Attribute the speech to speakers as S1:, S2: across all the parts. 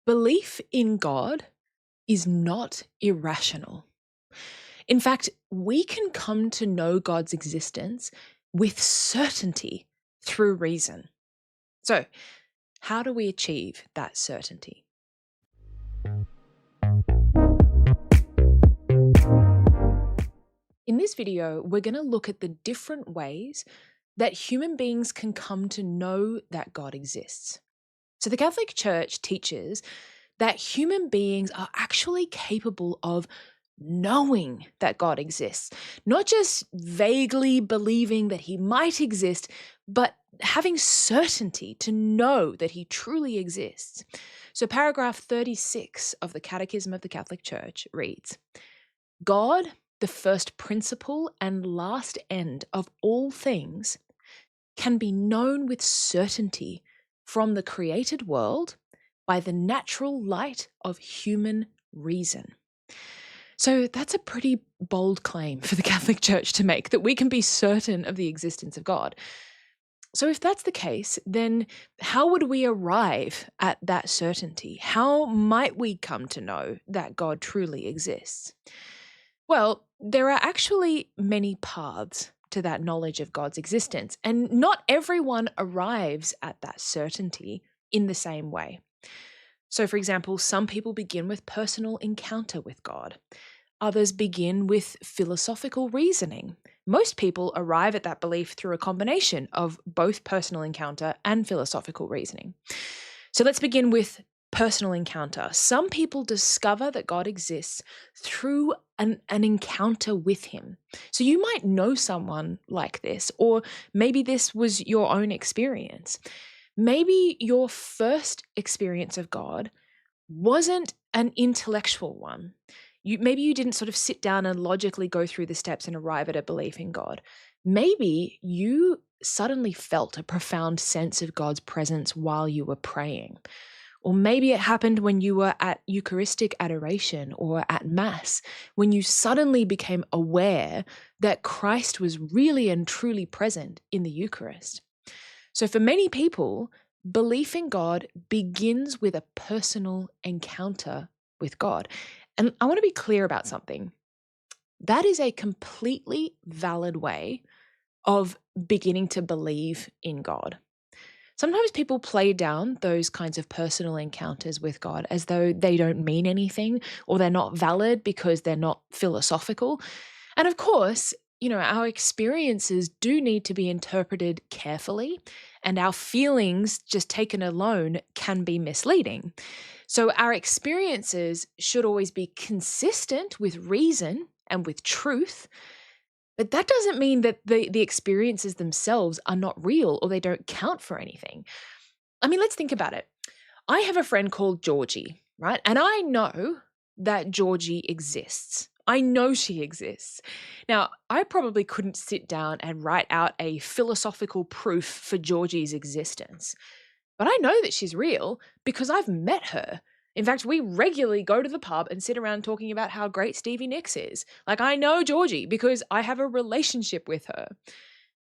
S1: Belief in God is not irrational. In fact, we can come to know God's existence with certainty through reason. So, how do we achieve that certainty? In this video, we're going to look at the different ways that human beings can come to know that God exists. So, the Catholic Church teaches that human beings are actually capable of knowing that God exists, not just vaguely believing that he might exist, but having certainty to know that he truly exists. So, paragraph 36 of the Catechism of the Catholic Church reads, God, the first principle and last end of all things, can be known with certainty from the created world by the natural light of human reason. So that's a pretty bold claim for the Catholic Church to make, that we can be certain of the existence of God. So if that's the case, then how would we arrive at that certainty? How might we come to know that God truly exists? Well, there are actually many paths to that knowledge of God's existence, and not everyone arrives at that certainty in the same way. So, for example, some people begin with personal encounter with God. Others begin with philosophical reasoning. Most people arrive at that belief through a combination of both personal encounter and philosophical reasoning. So let's begin with personal encounter. Some people discover that God exists through an encounter with him. So you might know someone like this, or maybe this was your own experience. Maybe your first experience of God wasn't an intellectual one. Maybe you didn't sort of sit down and logically go through the steps and arrive at a belief in God. Maybe you suddenly felt a profound sense of God's presence while you were praying. Or maybe it happened when you were at Eucharistic adoration or at Mass, when you suddenly became aware that Christ was really and truly present in the Eucharist. So for many people, belief in God begins with a personal encounter with God. And I want to be clear about something. That is a completely valid way of beginning to believe in God. Sometimes people play down those kinds of personal encounters with God as though they don't mean anything, or they're not valid because they're not philosophical. And of course, our experiences do need to be interpreted carefully, and our feelings, just taken alone, can be misleading. So our experiences should always be consistent with reason and with truth, but that doesn't mean that the experiences themselves are not real or they don't count for anything. I mean, let's think about it. I have a friend called Georgie, right? And I know that Georgie exists. I know she exists. Now, I probably couldn't sit down and write out a philosophical proof for Georgie's existence, but I know that she's real because I've met her. In fact, we regularly go to the pub and sit around talking about how great Stevie Nicks is. Like, I know Georgie because I have a relationship with her.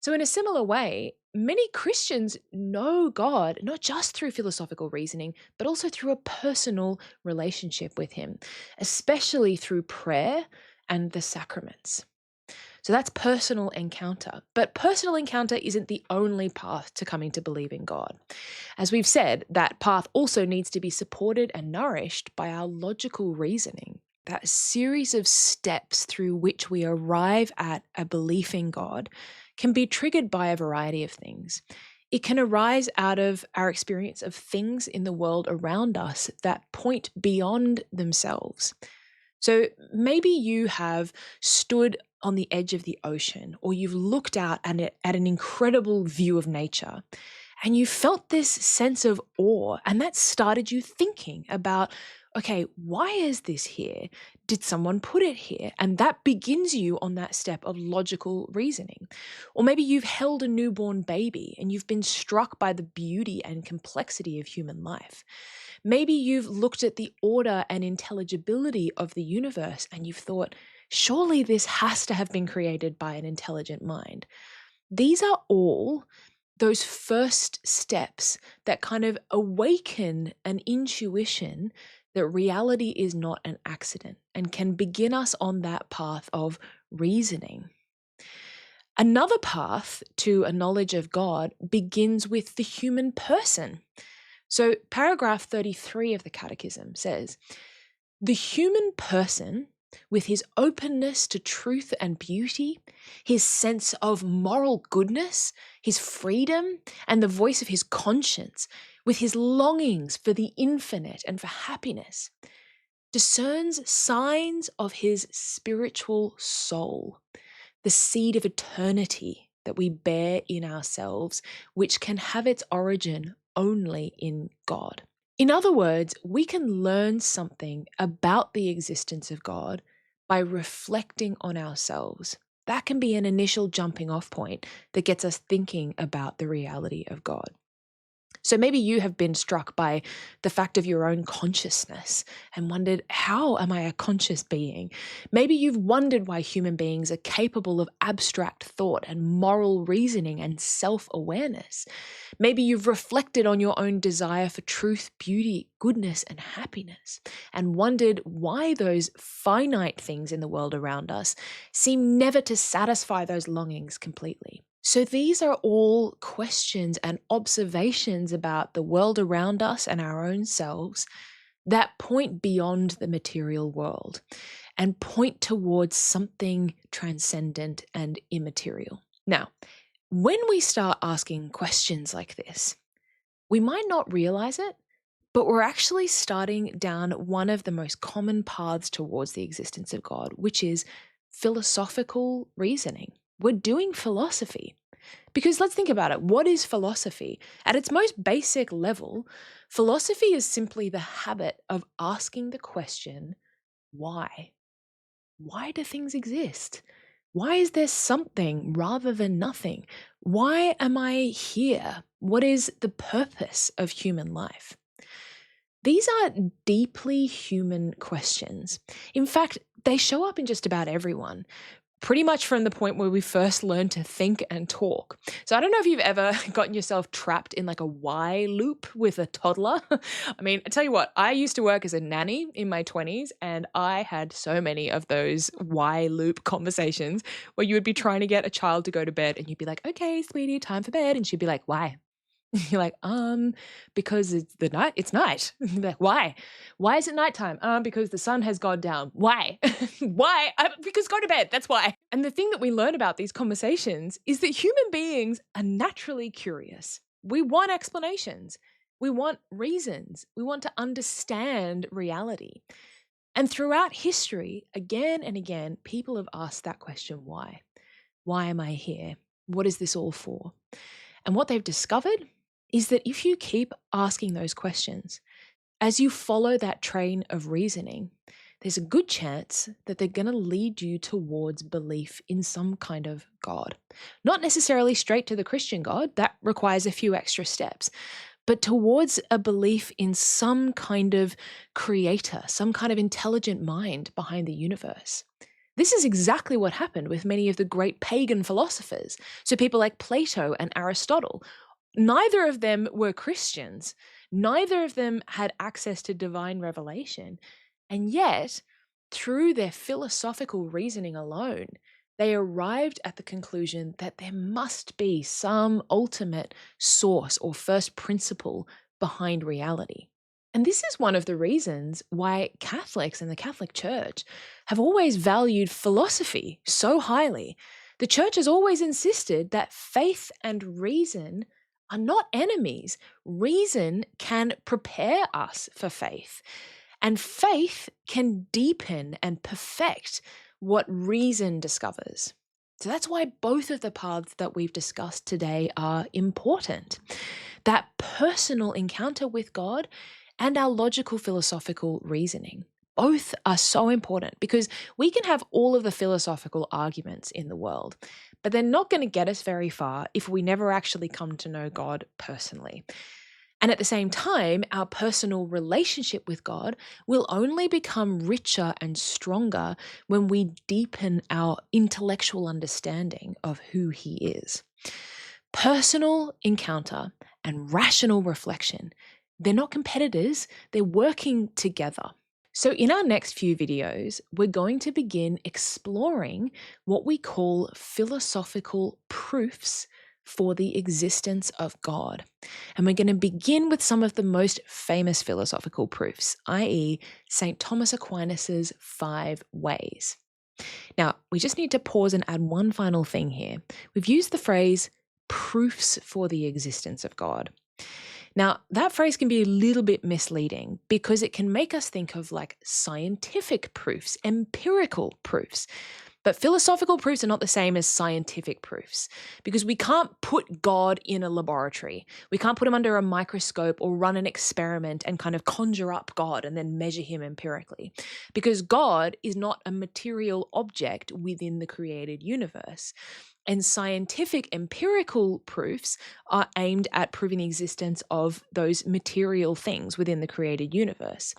S1: So in a similar way, many Christians know God, not just through philosophical reasoning, but also through a personal relationship with him, especially through prayer and the sacraments. So that's personal encounter. But personal encounter isn't the only path to coming to believe in God. As we've said, that path also needs to be supported and nourished by our logical reasoning. That series of steps through which we arrive at a belief in God can be triggered by a variety of things. It can arise out of our experience of things in the world around us that point beyond themselves. So maybe you have stood on the edge of the ocean, or you've looked out at an incredible view of nature, and you felt this sense of awe, and that started you thinking about, okay, why is this here? Did someone put it here? And that begins you on that step of logical reasoning. Or maybe you've held a newborn baby and you've been struck by the beauty and complexity of human life. Maybe you've looked at the order and intelligibility of the universe and you've thought, surely this has to have been created by an intelligent mind. These are all those first steps that kind of awaken an intuition that reality is not an accident and can begin us on that path of reasoning. Another path to a knowledge of God begins with the human person. So, paragraph 33 of the Catechism says, "The human person, with his openness to truth and beauty, his sense of moral goodness, his freedom, and the voice of his conscience, with his longings for the infinite and for happiness, discerns signs of his spiritual soul, the seed of eternity that we bear in ourselves, which can have its origin only in God." In other words, we can learn something about the existence of God by reflecting on ourselves. That can be an initial jumping off point that gets us thinking about the reality of God. So maybe you have been struck by the fact of your own consciousness and wondered, how am I a conscious being? Maybe you've wondered why human beings are capable of abstract thought and moral reasoning and self-awareness. Maybe you've reflected on your own desire for truth, beauty, goodness, and happiness, and wondered why those finite things in the world around us seem never to satisfy those longings completely. So these are all questions and observations about the world around us and our own selves that point beyond the material world and point towards something transcendent and immaterial. Now, when we start asking questions like this, we might not realize it, but we're actually starting down one of the most common paths towards the existence of God, which is philosophical reasoning. We're doing philosophy. Because let's think about it. What is philosophy? At its most basic level, philosophy is simply the habit of asking the question, why? Why do things exist? Why is there something rather than nothing? Why am I here? What is the purpose of human life? These are deeply human questions. In fact, they show up in just about everyone, pretty much from the point where we first learn to think and talk. So I don't know if you've ever gotten yourself trapped in like a why loop with a toddler. I mean, I tell you what, I used to work as a nanny in my 20s, and I had so many of those why loop conversations where you would be trying to get a child to go to bed and you'd be like, "Okay, sweetie, time for bed." And she'd be like, "Why?" You're like, because it's night. You're like, why? Why is it nighttime? Because the sun has gone down. Why? Why? Because go to bed. That's why. And the thing that we learn about these conversations is that human beings are naturally curious. We want explanations. We want reasons. We want to understand reality. And throughout history, again and again, people have asked that question, why? Why am I here? What is this all for? And what they've discovered is that if you keep asking those questions, as you follow that train of reasoning, there's a good chance that they're going to lead you towards belief in some kind of God. Not necessarily straight to the Christian God, that requires a few extra steps, but towards a belief in some kind of creator, some kind of intelligent mind behind the universe. This is exactly what happened with many of the great pagan philosophers. So people like Plato and Aristotle. Neither of them were Christians. Neither of them had access to divine revelation. And yet, through their philosophical reasoning alone, they arrived at the conclusion that there must be some ultimate source or first principle behind reality. And this is one of the reasons why Catholics and the Catholic Church have always valued philosophy so highly. The Church has always insisted that faith and reason are not enemies. Reason can prepare us for faith, and faith can deepen and perfect what reason discovers. So that's why both of the paths that we've discussed today are important. That personal encounter with God and our logical philosophical reasoning. Both are so important because we can have all of the philosophical arguments in the world, but they're not going to get us very far if we never actually come to know God personally. And at the same time, our personal relationship with God will only become richer and stronger when we deepen our intellectual understanding of who He is. Personal encounter and rational reflection, they're not competitors, they're working together. So, in our next few videos, we're going to begin exploring what we call philosophical proofs for the existence of God. And we're going to begin with some of the most famous philosophical proofs, i.e., St. Thomas Aquinas's 5 ways. Now, we just need to pause and add one final thing here. We've used the phrase proofs for the existence of God. Now, that phrase can be a little bit misleading because it can make us think of like scientific proofs, empirical proofs. But philosophical proofs are not the same as scientific proofs because we can't put God in a laboratory. We can't put him under a microscope or run an experiment and kind of conjure up God and then measure him empirically, because God is not a material object within the created universe. And scientific empirical proofs are aimed at proving the existence of those material things within the created universe.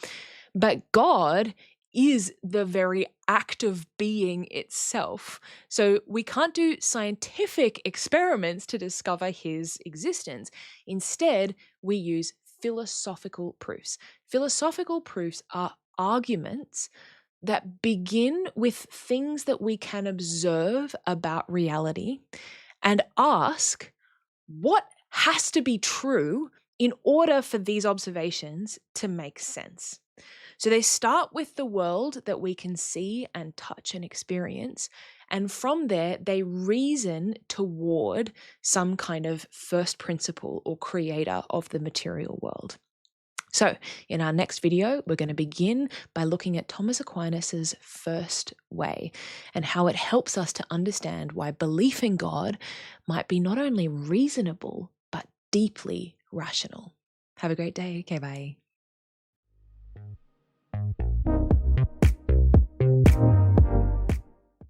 S1: But God is the very act of being itself. So we can't do scientific experiments to discover his existence. Instead, we use philosophical proofs. Philosophical proofs are arguments that begin with things that we can observe about reality and ask what has to be true in order for these observations to make sense. So they start with the world that we can see and touch and experience. And from there, they reason toward some kind of first principle or creator of the material world. So in our next video, we're going to begin by looking at Thomas Aquinas's first way and how it helps us to understand why belief in God might be not only reasonable, but deeply rational. Have a great day. Okay, bye.